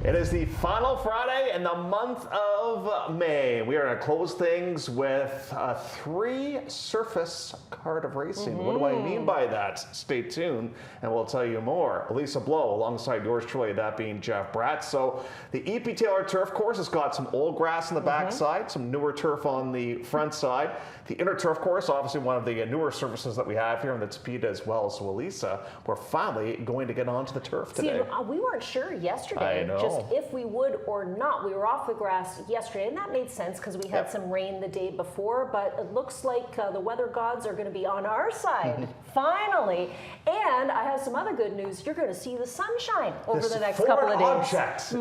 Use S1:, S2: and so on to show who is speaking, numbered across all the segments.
S1: It is the final Friday in the month of May. We are going to close things with 3 surface card of racing. What do I mean by that? Stay tuned and we'll tell you more. Elisa Blow alongside yours truly, that being Jeff Bratt. So the E.P. Taylor turf course has got some old grass on the back side, some newer turf on the front side. The inner turf course, obviously one of the newer surfaces that we have here in the Tbred as well. So Elisa, we're finally going to get onto the turf today.
S2: See, we weren't sure yesterday.
S1: I know.
S2: Just if we would or not. We were off the grass yesterday, and that made sense because we had some rain the day before, but it looks like the weather gods are going to be on our side, finally. And I have some other good news. You're going to see the sunshine over the next couple of days.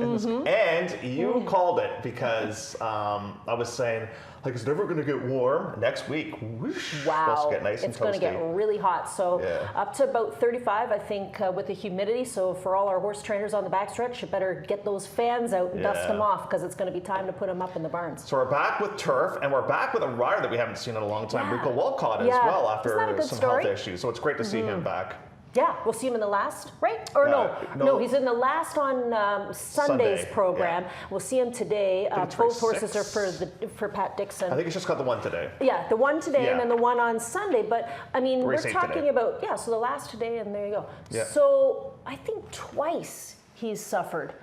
S1: And you called it because I was saying, like, it's never going to get warm. Next week, whoosh,
S2: wow,
S1: supposed to get nice and
S2: it's going to get really hot. So up to about 35, I think, with the humidity. So for all our horse trainers on the backstretch, you better get those fans out and dust them off because it's going to be time to put them up in the barns.
S1: So we're back with turf, and we're back with a rider that we haven't seen in a long time, Rico Walcott, as well, after some health issues. So it's great to see him back.
S2: Yeah, we'll see him in the last, right? Or no, he's in the last on Sunday's program. Yeah. We'll see him today. Both horses are for Pat Dixon.
S1: I think he's just got the one today.
S2: Yeah, the one today and then the one on Sunday. But I mean, we're talking about, so the last today, and there you go. Yeah. So I think twice he's suffered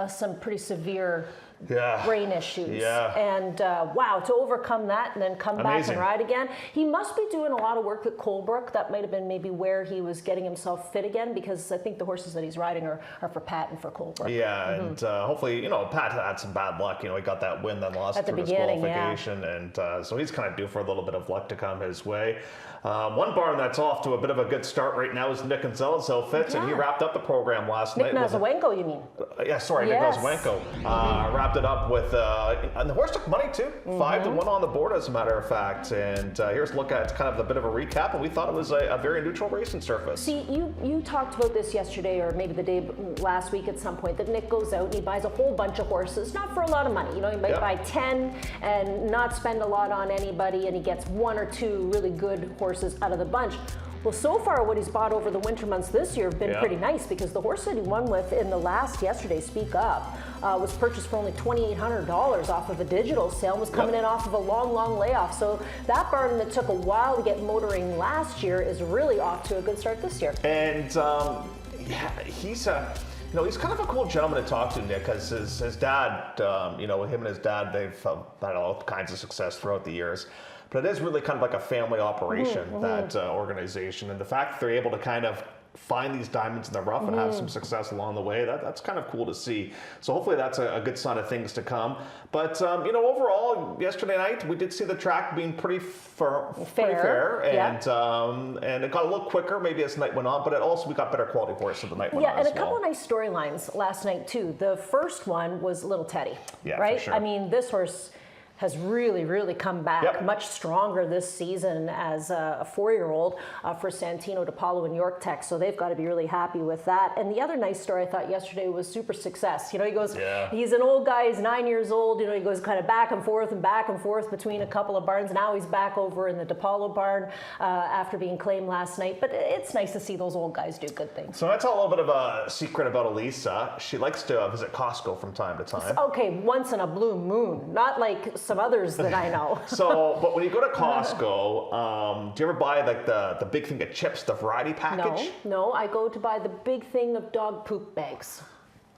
S2: some pretty severe brain issues. And wow, to overcome that and then come back and ride again. He must be doing a lot of work at Colebrook. That might have been maybe where he was getting himself fit again, because I think the horses that he's riding are for Pat and for Colebrook. Yeah,
S1: and hopefully, Pat had some bad luck. He got that win, then lost through disqualification. And so he's kind of due for a little bit of luck to come his way. One barn that's off to a bit of a good start right now is Nick Gonzalez outfits, and he wrapped up the program last night.
S2: Nick Nazawenko, you mean?
S1: Nick Nazawenko. Wrapped it up with, and the horse took money too, 5-1 on the board as a matter of fact. And here's a look at kind of a bit of a recap, and we thought it was a very neutral racing surface.
S2: See, you talked about this yesterday, or maybe the day last week at some point, that Nick goes out and he buys a whole bunch of horses, not for a lot of money. He might buy 10 and not spend a lot on anybody, and he gets 1 or 2 really good horses out of the bunch. Well, so far what he's bought over the winter months this year have been pretty nice, because the horse that he won with in the last yesterday, Speak Up, was purchased for only $2,800 off of a digital sale, and was coming in off of a long layoff. So that barn that took a while to get motoring last year is really off to a good start this year.
S1: And he's kind of a cool gentleman to talk to, Nick, because his dad, him and his dad, they've had all kinds of success throughout the years. But it is really kind of like a family operation, that organization. And the fact that they're able to kind of find these diamonds in the rough and have some success along the way, that's kind of cool to see. So hopefully that's a good sign of things to come. But, overall, yesterday night, we did see the track being pretty fair. And it got a little quicker maybe as the night went on, but we got better quality horses as the night went on.
S2: Yeah, and a couple of nice storylines last night, too. The first one was Little Teddy, right? For sure. I mean, this horse has really come back much stronger this season as a 4-year-old for Santino DePaulo and York Tech, so they've got to be really happy with that. And the other nice story I thought yesterday was Super Success. He goes, he's an old guy, he's 9 years old, he goes kind of back and forth between a couple of barns. Now he's back over in the DePaulo barn after being claimed last night, but it's nice to see those old guys do good things.
S1: So I tell a little bit of a secret about Elisa. She likes to visit Costco from time to time.
S2: Okay, once in a blue moon, not like some others that I know.
S1: But when you go to Costco, do you ever buy like the big thing of chips, the variety package?
S2: No, I go to buy the big thing of dog poop bags.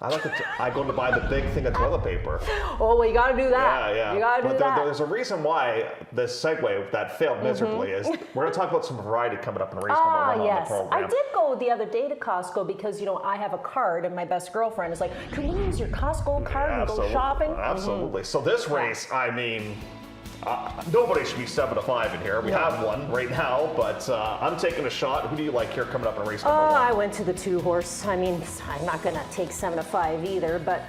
S1: I go to buy the big thing of toilet paper.
S2: Oh, well, you got to do that. Yeah. You got to do that.
S1: There's a reason why this segue that failed miserably is we're going to talk about some variety coming up in race number 1 on the program.
S2: I did go the other day to Costco because, I have a card, and my best girlfriend is like, can we use your Costco card and go shopping?
S1: Absolutely. So this race, I mean, nobody should be 7-5 in here. We have one right now, but I'm taking a shot. Who do you like here coming up in race number 1?
S2: I went to the 2-horse. I mean, I'm not going to take 7-5 either, but,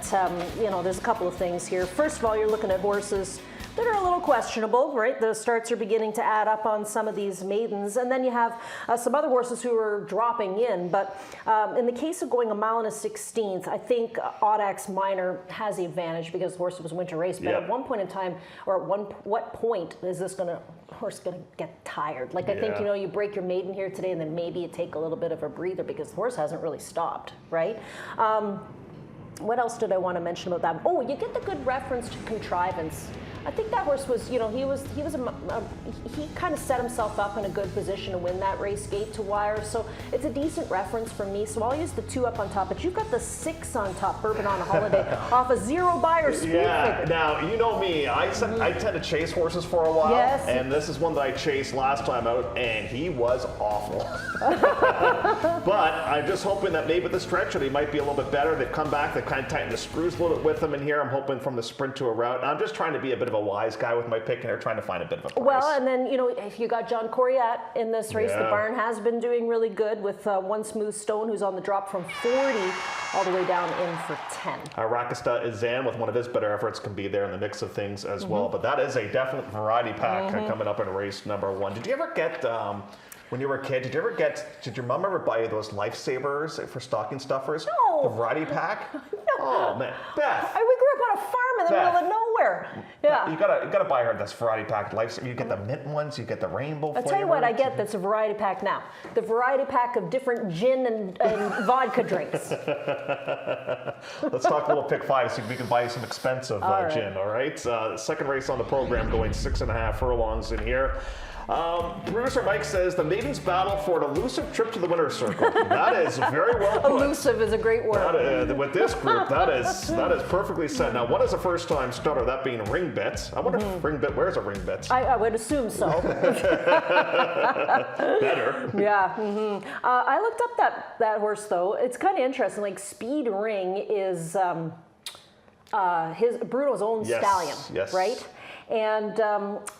S2: there's a couple of things here. First of all, you're looking at horses that are a little questionable, right? The starts are beginning to add up on some of these maidens. And then you have some other horses who are dropping in. But in the case of going a mile and a 16th, I think Audax Minor has the advantage because the horse was winter race. But at one point in time, or at what point is this horse going to get tired? Like, I think, you break your maiden here today and then maybe you take a little bit of a breather because the horse hasn't really stopped, right? What else did I want to mention about that? Oh, you get the good reference to contrivance. I think that horse was, he kind of set himself up in a good position to win that race gate to wire. So it's a decent reference for me. So I'll use the 2 up on top, but you've got the 6 on top, Bourbon on a Holiday, off a 0 buyer speed figure.
S1: Now, you know me, I tend to chase horses for a while.
S2: Yes.
S1: And this is one that I chased last time out, and he was awful. But I'm just hoping that maybe the stretch he might be a little bit better. They've come back, they've kind of tightened the screws a little bit with him in here. I'm hoping from the sprint to a route. And I'm just trying to be a bit of a wise guy with my pick, and they're trying to find a bit of a price.
S2: Well, and then, if you got John Coriat in this race, the barn has been doing really good with One Smooth Stone, who's on the drop from 40 all the way down in for 10.
S1: Rakista Izan, with one of his better efforts, can be there in the mix of things as well. But that is a definite variety pack coming up in race number 1. Did you ever get... when you were a kid, did your mom ever buy you those lifesavers for stocking stuffers?
S2: No.
S1: The variety pack?
S2: No.
S1: Oh, man. Beth.
S2: We grew up on a farm in the middle of nowhere. Yeah.
S1: You gotta buy her this variety pack lifesaver. You get the mint ones, you get the rainbow flavor.
S2: I'll tell you what I get that's a variety pack now. The variety pack of different gin and vodka drinks.
S1: Let's talk a little pick 5, see if we can buy you some expensive gin, all right? Second race on the program, going 6.5 furlongs in here. Producer Mike says the maidens battle for an elusive trip to the winner's circle. That is very well put.
S2: Elusive is a great word.
S1: With this group, that is perfectly said. Now, one is a first-time starter, that being Ringbit. I wonder if Ringbit wears a Ringbit.
S2: I would assume so.
S1: Better.
S2: Yeah. I looked up that horse though. It's kind of interesting. Like Speed Ring is Bruno's own stallion, right? And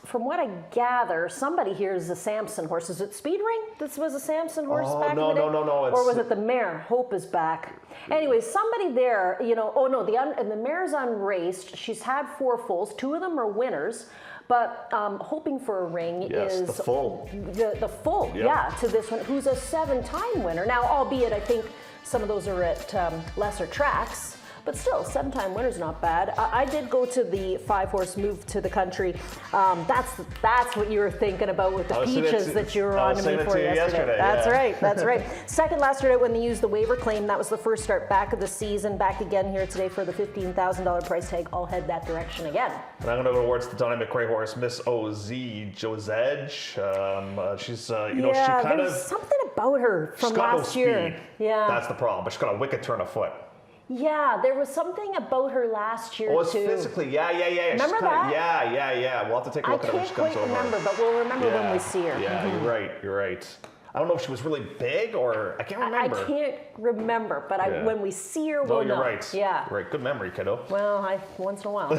S2: from what I gather, somebody here is a Samson horse. Is it Speed Ring? This was a Samson horse back in the day? No. Or was it the mare? Hope is back. Anyway, somebody there, the mare's unraced. She's had 4 foals. 2 of them are winners. But hoping for a ring is
S1: the full.
S2: The full, to this one, who's a 7-time winner. Now, albeit I think some of those are at lesser tracks. But still, 7-time winner's not bad. I did go to the 5-horse move to the country. That's what you were thinking about with the peaches that you were on to me for yesterday. That's right. Second last start out when they used the waiver claim. That was the first start back of the season. Back again here today for the $15,000 price tag. I'll head that direction again.
S1: And I'm going to go towards the Donnie McRae horse, Miss O.Z. Josedge. She's, she kind of...
S2: something about her from last year.
S1: Speed. Yeah. That's the problem. But she's got a wicked turn of foot.
S2: Yeah, there was something about her last year,
S1: too. Oh, it's
S2: too.
S1: Physically, yeah.
S2: Remember that?
S1: Yeah. We'll have to take a look at her when she comes over.
S2: I can't quite remember, but we'll remember when we see her.
S1: Yeah, you're right. I don't know if she was really big or... I can't remember.
S2: I can't remember, but when we see her, we'll know.
S1: You're right.
S2: Yeah.
S1: Right. Good memory, kiddo.
S2: Well, once in a while.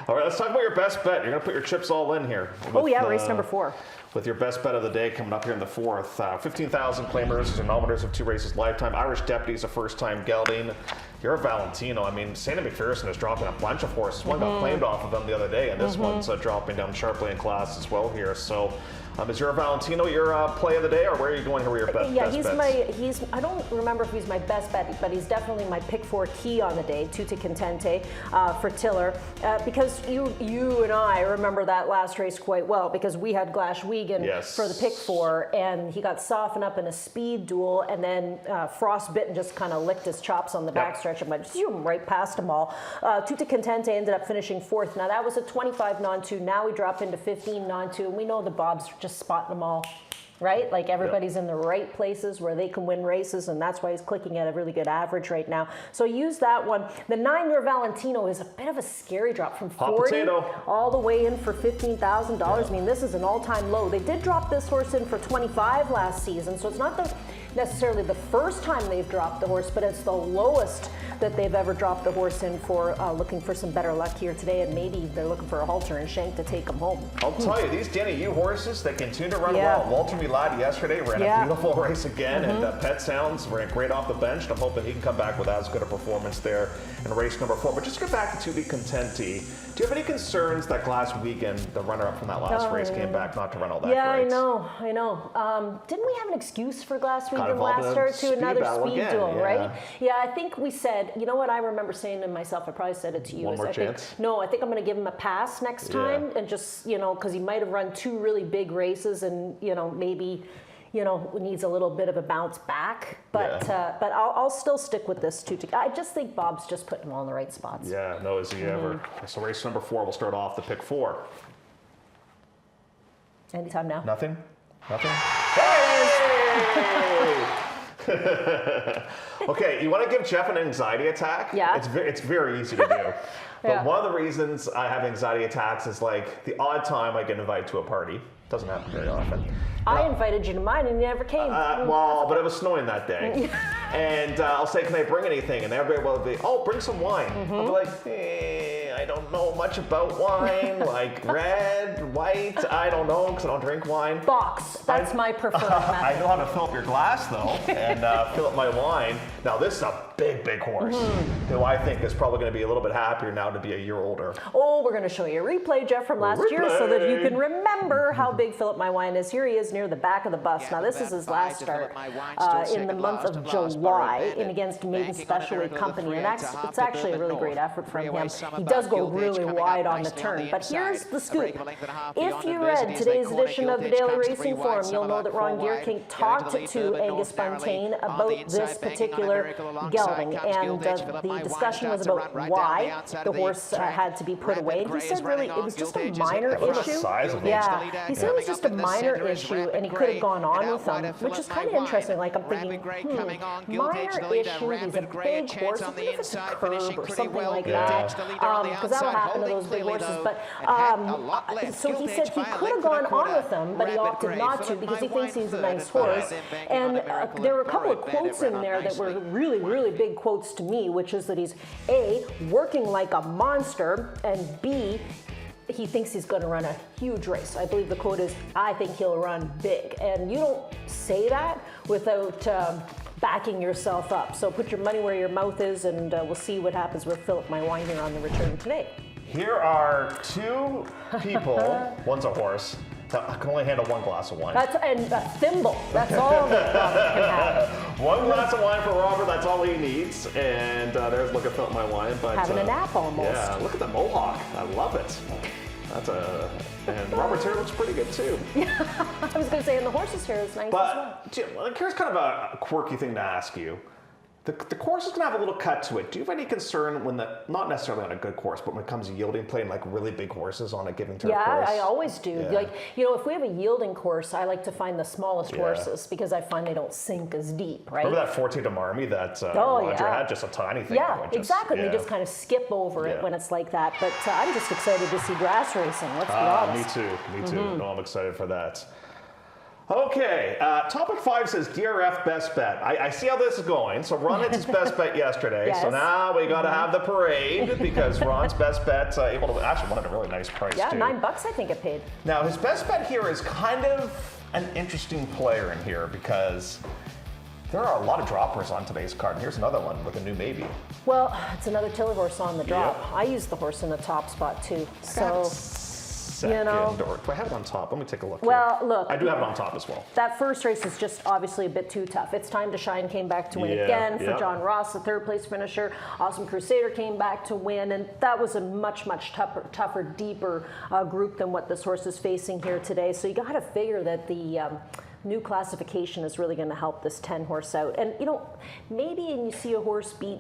S1: All right, let's talk about your best bet. You're going to put your chips all in here.
S2: Race number 4.
S1: With your best bet of the day coming up here in the 4th. 15,000 claimers, denominators of 2 races lifetime. Irish Deputy's a first-time gelding. You're Valentino. I mean, Santa McPherson is dropping a bunch of horses. One got claimed off of them the other day, and this one's dropping down sharply in class as well here. So, is your Valentino your play of the day, or where are you going here with your best bets?
S2: I don't remember if he's my best bet, but he's definitely my pick 4 key on the day, Tutti Contente for Tiller, because you and I remember that last race quite well, because we had Glash Wiegand for the pick 4, and he got softened up in a speed duel, and then frostbitten just kind of licked his chops on the backstretch, and went right past them all. Tutti Contente ended up finishing 4th. Now that was a 25 non-2. Now we drop into 15 non-2, and we know the Bob's just spotting them all, right? Like everybody's in the right places where they can win races, and that's why he's clicking at a really good average right now. So use that one. The 9-year Valentino is a bit of a scary drop from 40 all the way in for $15,000. I mean, this is an all-time low. They did drop this horse in for 25 last season, so it's not necessarily the first time they've dropped the horse, but it's the lowest that they've ever dropped a horse in for, looking for some better luck here today, and maybe they're looking for a halter and shank to take them home.
S1: I'll tell you, these Danny U horses, they continue to run well. Walter Milad yesterday ran a beautiful race again, and Pet Sounds ran great off the bench. I'm hoping he can come back with as good a performance there in race number 4. But just to get back to Tutti Contenti, do you have any concerns that Glass Wiegand, the runner-up from that last race, came back not to run all that great?
S2: I know. Didn't we have an excuse for Glass Wiegand last start to another speed duel, right? Yeah, I think we said, you know what I remember saying to myself, I probably said it to you.
S1: One more chance?
S2: I think I'm going to give him a pass next time, and just, because he might have run 2 really big races, and, maybe needs a little bit of a bounce back. But I'll still stick with this 2. I just think Bob's just putting him all in the right spots.
S1: Yeah, no, is he ever. So race number 4, we'll start off the pick 4.
S2: Anytime now.
S1: Nothing? Nothing? Okay, you want to give Jeff an anxiety attack?
S2: Yeah.
S1: It's very easy to do. But one of the reasons I have anxiety attacks is like the odd time I get invited to a party. Doesn't happen very often.
S2: I invited you to mine and you never came.
S1: But it was snowing that day. And I'll say, can I bring anything? And everybody will be, oh, bring some wine. I'll be like, I don't know much about wine, like red, white, I don't know, because I don't drink wine.
S2: Box, that's my preferred method.
S1: I know how to fill up your glass, though, and fill up my wine. Now, this is a big horse, who I think is probably going to be a little bit happier now to be a year older.
S2: Oh, we're going to show you a replay, Jeff, from last year so that you can remember how big Philip My Wine is. Here he is near the back of the bus. Now, this is his last start in the month of July in against Maiden Specialty Company, and it's actually a really great effort from him. He does go really wide on the turn, but here's the scoop. If you read today's edition of the Daily Racing Forum, you'll know that Ron Gearking talked to Angus Buntain about this particular gelding, and the discussion was about why the horse had to be put away. And he said really it was just a minor issue. Yeah, he said it was just a minor issue, and he could have gone on with him, which is kind of interesting. Like I'm thinking, minor issue. He's a big horse. Even if it's a curb or something like that, because that'll happen to those big horses. But so he said he could have gone on with him, but he opted not to because he thinks he's a nice horse. And there were a couple of quotes in there that were really big quotes to me, which is that he's A, working like a monster, and B, he thinks he's going to run a huge race. I believe the quote is, I think he'll run big. And you don't say that without backing yourself up. So put your money where your mouth is, and we'll see what happens with Philip My Wine here on the return today.
S1: Here are 2 people, one's a horse, that can only handle 1 glass of wine.
S2: And a thimble, that's all that Robert can have.
S1: 1 glass of wine for Robert, that's all he needs. And there's look at Philip My Wine. But,
S2: having a nap almost.
S1: Yeah, look at the mohawk, I love it. And Robert's hair looks pretty good too.
S2: I was going to say, and the horse's hair is nice as well.
S1: Jim, here's kind of a quirky thing to ask you. The course is going to have a little cut to it. Do you have any concern when not necessarily on a good course, but when it comes to yielding, playing like really big horses on a given turf course?
S2: Yeah, I always do. Yeah. Like, if we have a yielding course, I like to find the smallest horses because I find they don't sink as deep, right?
S1: Remember that 14 to Marmy that Roger had? Just a tiny thing.
S2: Yeah, exactly. We just kind of skip over it when it's like that. But I'm just excited to see grass racing, let's be honest.
S1: Me too. No, I'm excited for that. Okay, topic 5 says DRF best bet. I see how this is going. So Ron hit his best bet yesterday.
S2: Yes.
S1: So now we got to have the parade because Ron's best bet able to actually won at a really nice price too.
S2: Yeah, $9 I think it paid.
S1: Now his best bet here is kind of an interesting player in here because there are a lot of droppers on today's card. And here's another one with a new maybe.
S2: Well, it's another Tiller horse on the drop.
S1: Yep.
S2: I use the horse in the top spot too. So.
S1: Or do I have it on top? Let me take a look.
S2: Well,
S1: here.
S2: look.
S1: I do have it on top as well.
S2: That first race is just obviously a bit too tough. It's Time to Shine came back to win again for John Ross, the 3rd place finisher. Awesome Crusader came back to win, and that was a much tougher, deeper group than what this horse is facing here today. So you got to figure that the new classification is really going to help this 10 horse out. And maybe you see a horse beat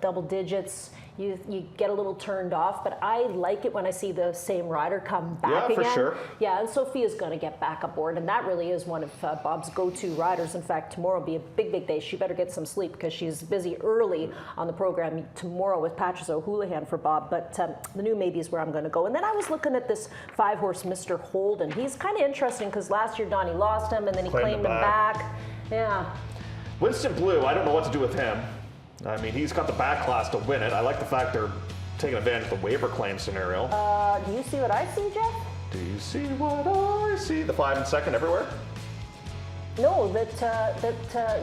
S2: double digits. You get a little turned off, but I like it when I see the same rider come back again.
S1: Yeah, for sure.
S2: Yeah, and Sophia's going to get back aboard, and that really is one of Bob's go-to riders. In fact, tomorrow will be a big day. She better get some sleep because she's busy early on the program tomorrow with Patches O'Houlihan for Bob, but the new maybe is where I'm going to go. And then I was looking at this 5-horse Mr. Holden. He's kind of interesting because last year Donnie lost him, and then he claimed him back. Yeah.
S1: Winston Blue, I don't know what to do with him. I mean, he's got the back class to win it. I like the fact they're taking advantage of the waiver claim scenario.
S2: Do you see what I see, Jeff?
S1: Do you see what I see? The 5 and 2nd everywhere?
S2: No, that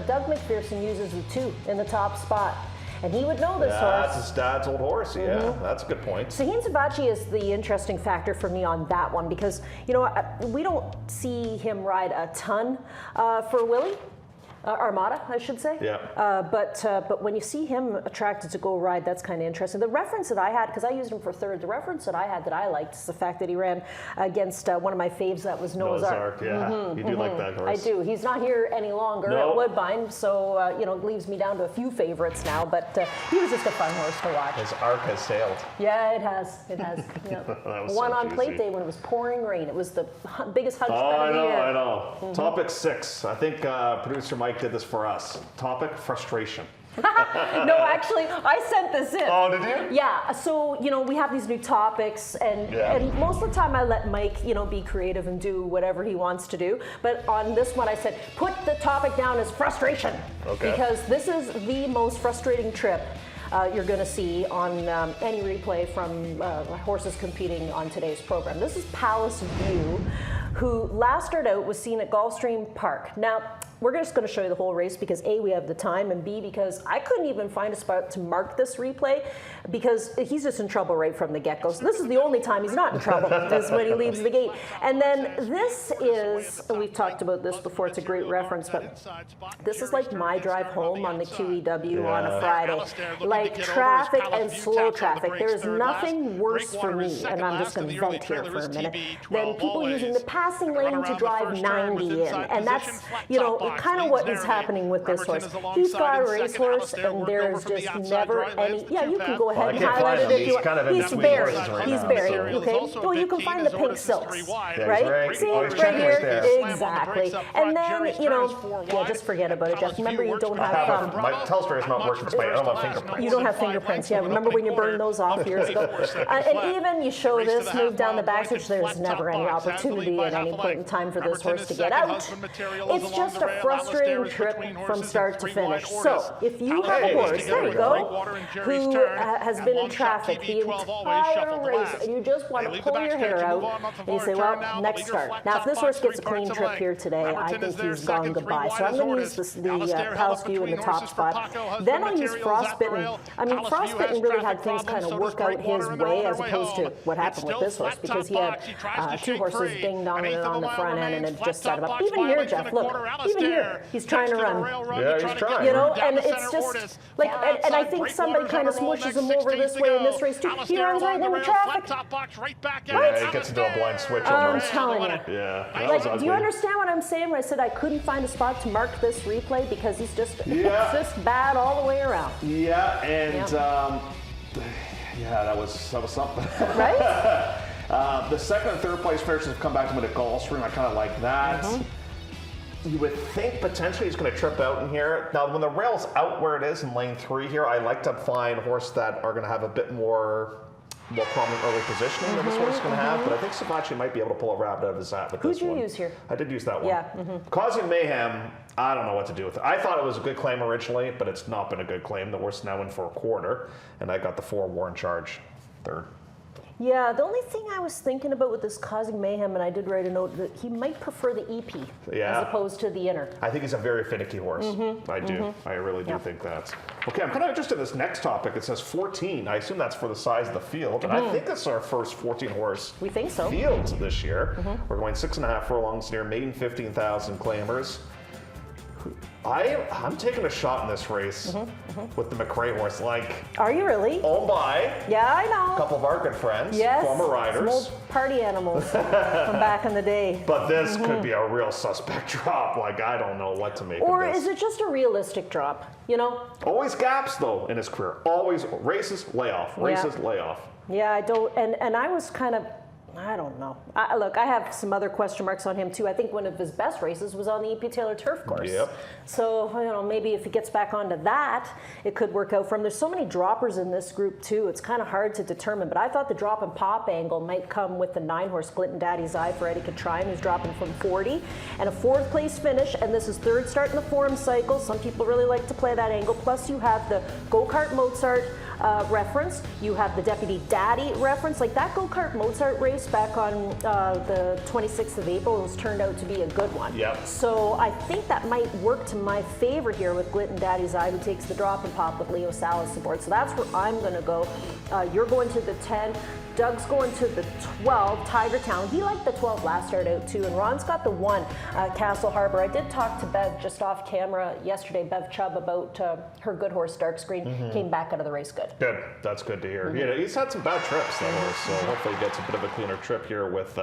S2: Doug McPherson uses the 2 in the top spot. And he would know this horse.
S1: That's his dad's old horse, That's a good point.
S2: Saheen Sabachi is the interesting factor for me on that one because, we don't see him ride a ton for Willie. Armada, I should say.
S1: Yeah.
S2: But when you see him attracted to Go Ride, that's kind of interesting. The reference that I had, because I used him for third, the reference that I had that I liked is the fact that he ran against one of my faves, that was Noah's Ark.
S1: Yeah, you do like that horse.
S2: I do. He's not here any longer at Woodbine, so it leaves me down to a few favorites now. But he was just a fun horse to watch.
S1: His arc has sailed.
S2: Yeah, it has. It has. One on plate day when it was pouring rain. It was the biggest hunch of the year.
S1: I know. Topic 6. I think producer Mike did this for us. Topic frustration.
S2: No, actually, I sent this in.
S1: Oh, did you?
S2: Yeah. So we have these new topics, and most of the time I let Mike be creative and do whatever he wants to do. But on this one, I said put the topic down as frustration, because this is the most frustrating trip you're going to see on any replay from horses competing on today's program. This is Palace View, who last started out was seen at Gulfstream Park. Now, we're just going to show you the whole race because A, we have the time, and B, because I couldn't even find a spot to mark this replay because he's just in trouble right from the get-go. So this is the only time he's not in trouble, is when he leaves the gate. And then this is, we've talked about this before, it's a great reference, but this is like my drive home on the QEW on a Friday. Like traffic and slow traffic. There is nothing worse for me, and I'm just going to vent here for a minute, than people using the passing lane to drive 90 in. And that's, kind of what is happening with this horse. He's got a racehorse, and there's just never any. Yeah, you can go ahead and highlight it if you want. He's buried. He's buried. Okay. Well, you can find the pink silks, right? See, right here. Exactly. And then just forget about it, Jeff. Remember, you don't have.
S1: My Telstra is not working. I don't have fingerprints.
S2: You don't have fingerprints. Yeah. Remember when you burned those off years ago? And even you show this move down the backswitch. There's never any opportunity at any point in time for this horse to get out. It's just a frustrating trip from start to finish. So if you have a horse, there you go, who has been in traffic the entire race, and you just want to pull your hair out, and you say, well, next start. Now, if this horse gets a clean trip here today, I think he's gone goodbye. So I'm going to use the Palace View in the top spot. Then I use Frostbitten. I mean, Frostbitten really had things kind of work out his way as opposed to what happened with this horse, because he had two horses ding-donging on the front end, and it just set him up. Even here, Jeff, look, even here, he's trying to run.
S1: Yeah, he's trying.
S2: And it's just like, and I think somebody kind of smushes him over this way in this race too. He runs right into traffic.
S1: Yeah, he gets into a blind switch.
S2: I'm telling you.
S1: Yeah, that
S2: like,
S1: was ugly.
S2: do you understand what I'm saying when I said I couldn't find a spot to mark this replay because he's just, it's just bad all the way around.
S1: Yeah, and that was something.
S2: Right?
S1: The second and third place finishers have come back to him at a Gulfstream. I kind of like that. You would think potentially he's going to trip out in here. Now, when the rail's out where it is in lane 3 here, I like to find horses that are going to have a bit more prominent early positioning than this horse is going to have. But I think Savachi might be able to pull a rabbit out of his hat with this one.
S2: Who'd you use here?
S1: I did use that one.
S2: Yeah.
S1: Causing Mayhem, I don't know what to do with it. I thought it was a good claim originally, but it's not been a good claim. The horse is now in for a quarter, and I got the 4 Warren Charge third.
S2: Yeah, the only thing I was thinking about with this Causing Mayhem, and I did write a note, that he might prefer the EP as opposed to the inner.
S1: I think he's a very finicky horse. I do. I really do think that. Okay, I'm kind of interested in this next topic. It says 14. I assume that's for the size of the field. And I think this is our first 14 horse
S2: we think so.
S1: field this year. We're going 6.5 furlongs near maiden 15,000 claimers. I'm taking a shot in this race with the McRae horse. Like,
S2: are you really?
S1: Owned by
S2: I know.
S1: a couple of our good friends,
S2: yes,
S1: former riders.
S2: Some old party animals from back in the day.
S1: But this could be a real suspect drop. Like, I don't know what to make of this.
S2: Or is it just a realistic drop,
S1: Always gaps, though, in his career. Always races, layoff, races, layoff.
S2: Yeah, I don't, and I was kind of, I don't know. Look, I have some other question marks on him too. I think one of his best races was on the E.P. Taylor turf course.
S1: Yep.
S2: So, maybe if he gets back onto that, it could work out for him. There's so many droppers in this group too. It's kind of hard to determine, but I thought the drop and pop angle might come with the 9-horse Clinton Daddy's Eye for Eddie Catrine, who's dropping from 40, and a 4th place finish, and this is 3rd start in the Forum cycle. Some people really like to play that angle. Plus you have the Go-Kart Mozart reference. You have the Deputy Daddy reference. Like that go-kart Mozart race back on the 26th of April was turned out to be a good one.
S1: Yep.
S2: So I think that might work to my favor here with Glitton Daddy's Eye, who takes the drop and pop with Leo Salas aboard. So that's where I'm going to go. You're going to the 10. Doug's going to the 12, Tiger Town. He liked the 12 last start out too, and Ron's got the 1, Castle Harbor. I did talk to Bev just off camera yesterday, Bev Chubb, about her good horse, Dark Screen. Came back out of the race good.
S1: Good, that's good to hear. Yeah, he's had some bad trips, that horse, so hopefully he gets a bit of a cleaner trip here with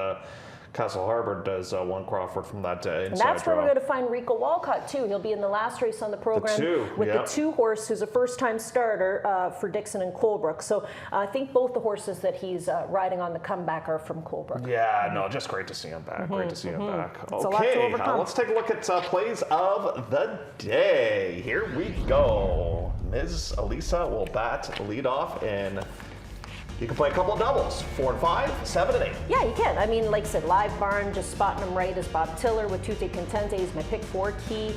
S1: Castle Harbor does one Crawford from that inside
S2: And that's where
S1: draw.
S2: we're going to find Rico Walcott too. He'll be in the last race on the program with the 2 horse, who's a first-time starter for Dixon and Colebrook. So I think both the horses that he's riding on the comeback are from Colebrook.
S1: Yeah, no, just great to see him back. Great to see him back.
S2: It's a lot to
S1: Okay,
S2: overcome.
S1: let's take a look at plays of the day. Here we go. Ms. Elisa will bat lead off, and you can play a couple of doubles, 4 and 5, 7 and 8.
S2: Yeah, you can. I mean, like I said, Live Barn, just spotting him right is Bob Tiller with Tute Contente. He's my pick 4 key.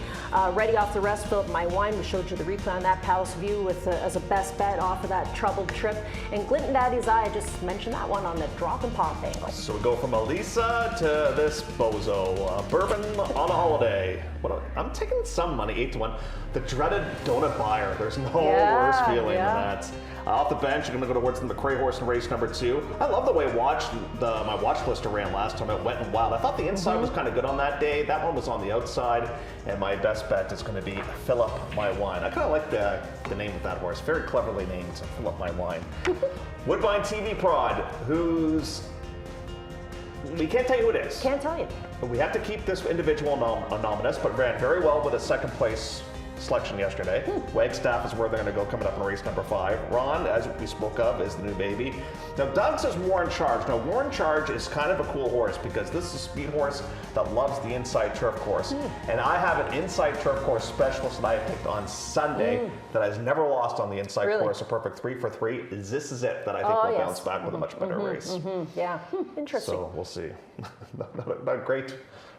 S2: Ready off the rest, Philip My Wine. We showed you the replay on that. Palace View with as a best bet off of that troubled trip. And Glitton Daddy's Eye, I just mentioned that one on the drop and pop angle.
S1: So we go from Elisa to this bozo. Bourbon on a holiday. I'm taking some money, 8 to 1. The dreaded donut buyer. There's no worse feeling than that. Off the bench, I'm going to go towards the McRae horse in race number 2. I love the way my watch lister ran last time. It went and wild. I thought the inside was kind of good on that day. That one was on the outside, and my best bet is going to be Fill Up My Wine. I kind of like the name of that horse. Very cleverly named, Fill Up My Wine. Woodbine TV Prod, we can't tell you who it is.
S2: Can't tell you.
S1: But we have to keep this individual anonymous, but ran very well with a second place selection yesterday. Wagstaff is where they're going to go coming up in race number 5. Ron, as we spoke of, is the new baby. Now, Doug says Warren Charge. Now, Warren Charge is kind of a cool horse because this is a speed horse that loves the inside turf course. And I have an inside turf course specialist that I picked on Sunday that has never lost on the inside course, a perfect 3 for 3. This is it that I think will bounce back with a much better race.
S2: Yeah, interesting.
S1: So we'll see. Not great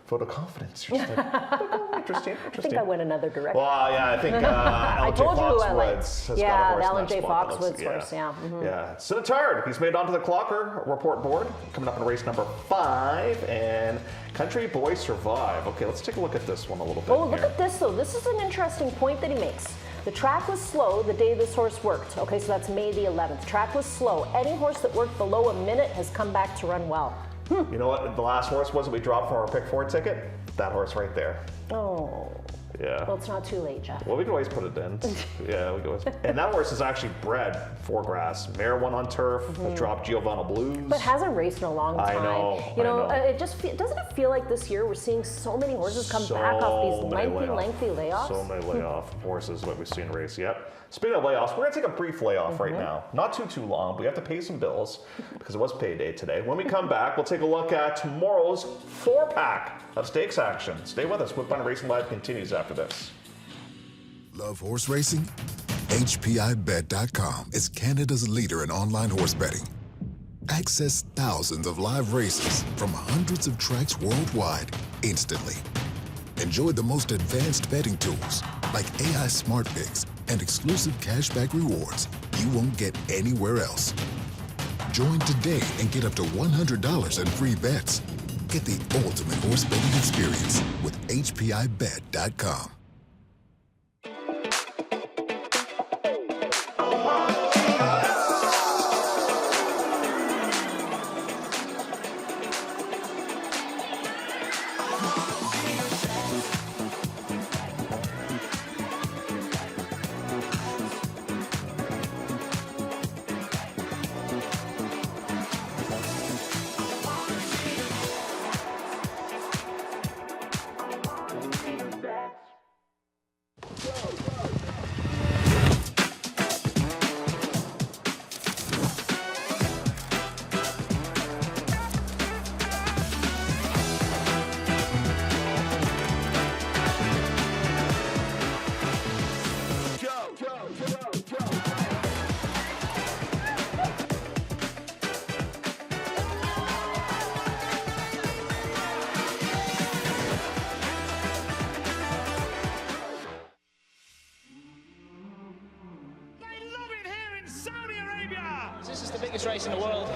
S1: photo confidence. Interesting.
S2: I think I went another direction.
S1: Well, yeah, I think Alan J.
S2: told you who I liked.
S1: Foxwoods has
S2: Yeah,
S1: got a horse
S2: Alan
S1: in that
S2: J.
S1: spot.
S2: Foxwoods horse, yeah.
S1: Yeah. Sinatard, he's made onto the Clocker report board, coming up in race number 5, and Country Boy Survive. Okay, let's take a look at this one a little bit.
S2: Oh, look at this, though. This is an interesting point that he makes. The track was slow the day this horse worked. Okay, so that's May the 11th. Track was slow. Any horse that worked below a minute has come back to run well.
S1: You know what the last horse was that we dropped from our pick 4 ticket? That horse right there.
S2: Oh.
S1: Yeah.
S2: Well, it's not too late, Jeff.
S1: Well, we can always put it in. Yeah, we can always. And that horse is actually bred for grass. Mare won on turf. Dropped Giovanna Blues.
S2: But hasn't raced in a long time.
S1: I know.
S2: You know, it just doesn't it feel like this year we're seeing so many horses come back off these lengthy layoffs?
S1: So many layoff horses that we've seen race. Yep. Speaking of layoffs, we're gonna take a brief layoff right now. Not too long. We have to pay some bills because it was payday today. When we come back, we'll take a look at tomorrow's 4-pack of stakes action. Stay with us. Woodbine Racing Live continues after this.
S3: Love horse racing? HPIBet.com is Canada's leader in online horse betting. Access thousands of live races from hundreds of tracks worldwide instantly. Enjoy the most advanced betting tools like AI Smart Picks and exclusive cashback rewards you won't get anywhere else. Join today and get up to $100 in free bets. Get the ultimate horse betting experience with HPIBet.com.
S4: This is the biggest race in the world.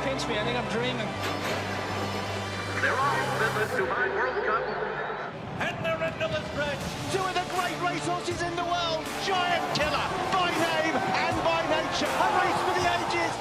S4: Pinch me, I think I'm dreaming.
S5: They're off. This is Dubai World Cup.
S6: And they're into the stretch. Two of the great racehorses in the world. Giant Killer, by name and by nature. A race for the ages.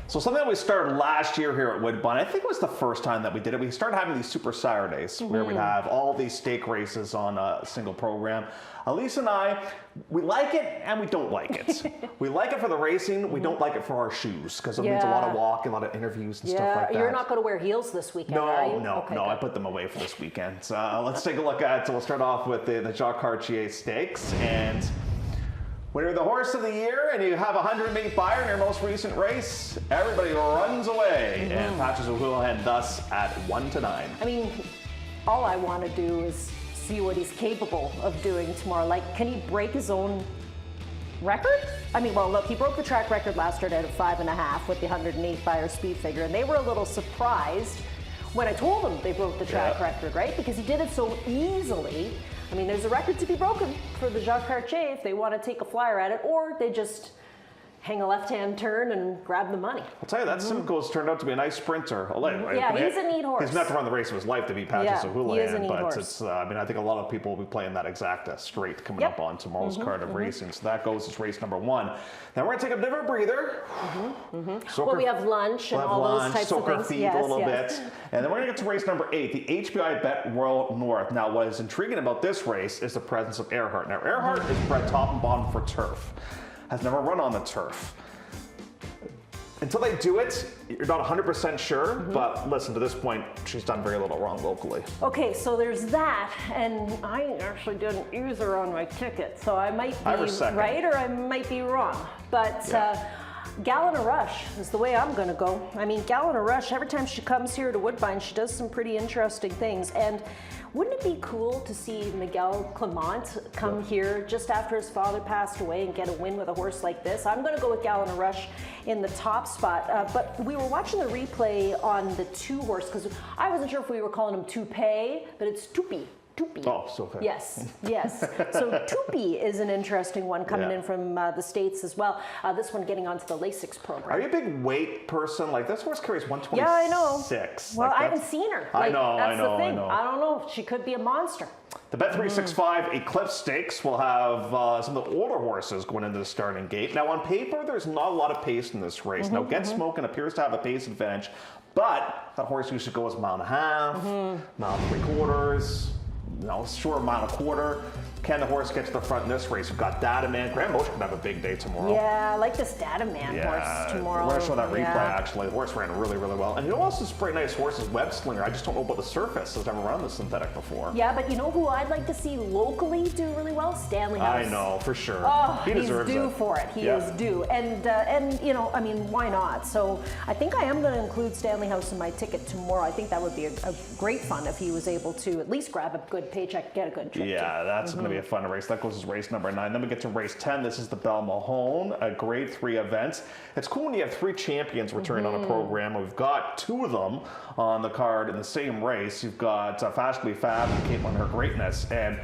S1: So something that we started last year here at Woodbine, I think it was the first time that we did it. We started having these Super Saturdays where we'd have all these stake races on a single program. Elise and I, we like it and we don't like it. We like it for the racing, we don't like it for our shoes because it means a lot of walking, a lot of interviews and stuff like that.
S2: You're not going to wear heels this weekend, are you?
S1: No,
S2: Okay,
S1: no,
S2: good.
S1: I put them away for this weekend. So let's take a look at, so we'll start off with the Jacques Cartier Stakes. And when you're the horse of the year and you have a 100-meet buyer in your most recent race, everybody runs away. And Patches O'Houlihan thus at 1-9.
S2: I mean, all I want to do is see what he's capable of doing tomorrow. Like, can he break his own record? I mean, well, look, he broke the track record last year at 5.5 with the 108 buyer speed figure, and they were a little surprised when I told them they broke the track record, right? Because he did it so easily. I mean, there's a record to be broken for the Jacques Cartier if they want to take a flyer at it, or they just hang a left-hand turn and grab the money.
S1: I'll tell you, that Simcoe's turned out to be a nice sprinter.
S2: Yeah, he's a neat horse.
S1: He's meant to run the race of his life to beat Patches O'Houlihan,
S2: he is a neat
S1: but
S2: horse.
S1: it's, I mean, I think a lot of people will be playing that exact straight coming up on tomorrow's card of racing. So that goes as race number 1. Then we're going to take a bit of a breather.
S2: Well, we have lunch and all those types of
S1: soak our
S2: things.
S1: feet a little bit. And then we're going to get to race number 8, the HBI Bet Royal North. Now, what is intriguing about this race is the presence of Earhart. Now, Earhart is bred top and bottom for turf. Has never run on the turf. Until they do it, you're not 100% sure, but listen, to this point, she's done very little wrong locally.
S2: Okay, so there's that, and I actually didn't use her on my ticket, so I might be right or I might be wrong. But Gallon of Rush is the way I'm going to go. I mean, Gallon of Rush, every time she comes here to Woodbine, she does some pretty interesting things. And wouldn't it be cool to see Miguel Clement come here just after his father passed away and get a win with a horse like this? I'm going to go with Gallon of Rush in the top spot. But we were watching the replay on the 2 horse because I wasn't sure if we were calling him Toupee, but it's Toupee. Toupee.
S1: Oh, so fair.
S2: Yes, yes. So Toupee is an interesting one coming in from the States as well. This one getting onto the Lasix program.
S1: Are you a big weight person? Like, this horse carries 126.
S2: Yeah, I know. Well,
S1: Like,
S2: I haven't seen her.
S1: I
S2: Like,
S1: know,
S2: that's
S1: I know,
S2: the thing.
S1: I know.
S2: I don't know. She could be a monster.
S1: The Bet365 Eclipse Stakes will have some of the older horses going into the starting gate. Now, on paper, there's not a lot of pace in this race. Now, Get Smokin' appears to have a pace advantage, but that horse used to go as 1.5 miles, 3/4. Short mile and a quarter. Can the horse get to the front in this race? We've got Data Man. Graham Motion could have a big day tomorrow.
S2: Yeah, I like this Data Man horse tomorrow.
S1: We're going to show that replay, actually. The horse ran really, really well. And you know what else is a pretty nice horse is Web Slinger. I just don't know about the surface. I've never run the synthetic before.
S2: Yeah, but you know who I'd like to see locally do really well? Stanley House.
S1: I know, for sure.
S2: Oh,
S1: he deserves
S2: he's due for it. He is due. And you know, I mean, why not? So I think I am going to include Stanley House in my ticket tomorrow. I think that would be a great fun if he was able to at least grab a good paycheck, get a good trip.
S1: Yeah, that's going to be a fun race. That goes as race number 9. Then we get to race 10. This is the Belle Mahone, a grade 3 event. It's cool when you have 3 champions returning on a program. We've got 2 of them on the card in the same race. You've got Fashionably Fab and Caitlin Her Greatness. And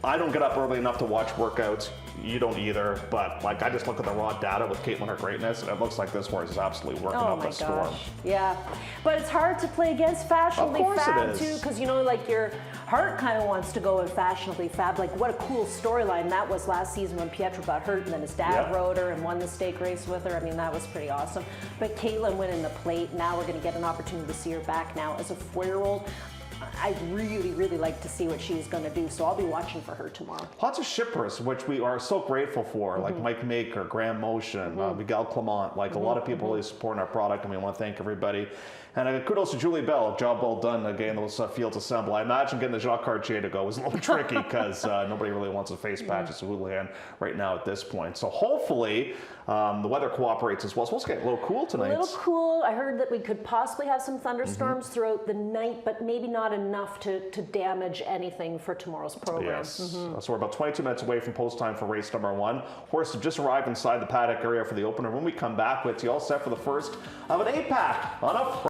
S1: I don't get up early enough to watch workouts. You don't either, but like I just look at the raw data with Caitlin Her Greatness, and it looks like this horse is absolutely working up a storm.
S2: Yeah, but it's hard to play against Fashionably Fab too, because you know, like your heart kind of wants to go with Fashionably Fab. Like what a cool storyline that was last season when Pietro got hurt, and then his dad rode her and won the stake race with her. I mean, that was pretty awesome. But Caitlin winning the plate. Now we're going to get an opportunity to see her back now as a 4-year-old. I'd really, really like to see what she's going to do, so I'll be watching for her tomorrow.
S1: Lots of shippers, which we are so grateful for, like Mike Maker, Graham Motion, Miguel Clement, like a lot of people really supporting our product, and we want to thank everybody. And kudos to Julie Bell, job well done getting those fields assembled. I imagine getting the Jacques Cartier to go was a little tricky because nobody really wants to face Patches O'Houlihan right now at this point. So hopefully the weather cooperates as well. So it's getting a little cool tonight.
S2: A little cool. I heard that we could possibly have some thunderstorms throughout the night, but maybe not enough to damage anything for tomorrow's program.
S1: Yes. So we're about 22 minutes away from post time for race number 1. Horse have just arrived inside the paddock area for the opener. When we come back, it's all set for the first of an 8-pack on a